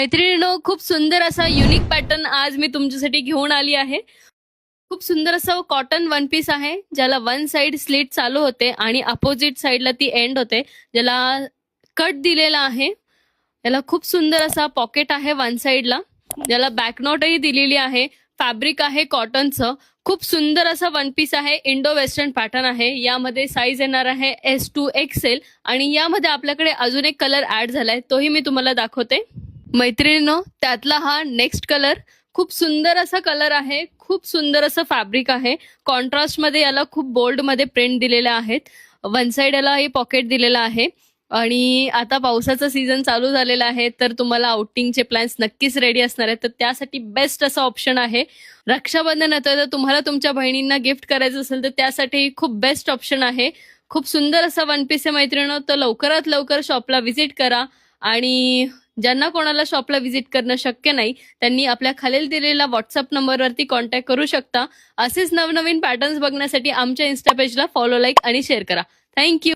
मैत्रिणींनो, खूप सुंदर असा युनिक पॅटर्न आज मी तुमच्यासाठी घेऊन आली आहे. खूप सुंदर असं कॉटन वन पीस आहे, ज्याला वन साइड स्लिट चालू होते आणि अपोजिट साइडला ती एंड होते, ज्याला कट दिलेला आहे. याला खूप सुंदर असा पॉकेट आहे वन साइडला, ज्याला बॅक नॉटही दिलेली आहे. फॅब्रिक आहे कॉटनचं. खूप सुंदर असा वन पीस आहे. इंडो वेस्टर्न पॅटर्न आहे. यामध्ये साईज येणार आहे S2 XL आणि यामध्ये आपल्याकडे अजून एक कलर ऍड झालाय, तोही मी तुम्हाला दाखवते. मैत्रिणींनो, त्यातला हा नेक्स्ट कलर खूप सुंदर असा कलर आहे. खूप सुंदर असं फॅब्रिक आहे. कॉन्ट्रास्ट मध्ये याला खूप बोल्ड मध्ये प्रिंट दिलेल्या आहेत. वन साइड याला हे पॉकेट दिलेलं आहे. आणि आता पावसाचा सीझन चालू झालेला आहे, तर तुम्हाला आउटिंगचे प्लॅन्स नक्कीच रेडी असणार आहेत. तर त्यासाठी बेस्ट असा ऑप्शन आहे. रक्षाबंधन येतोय, तर तुम्हाला तुमच्या बहिणींना गिफ्ट करायचं असेल तर त्यासाठी खूप बेस्ट ऑप्शन आहे. खूप सुंदर असा वन पीस आहे मैत्रिणींनो. तर लवकरात लवकर शॉपला व्हिजिट करा. आणि ज्यांना कोणाला शॉपला व्हिजिट करणं शक्य नाही, त्यांनी आपल्या खालील दिलेल्या व्हॉट्सअप नंबरवरती कॉन्टॅक्ट करू शकता. असेच नवनवीन पॅटर्न्स बघण्यासाठी आमच्या इन्स्टा पेजला फॉलो, लाईक आणि शेअर करा. थँक्यू.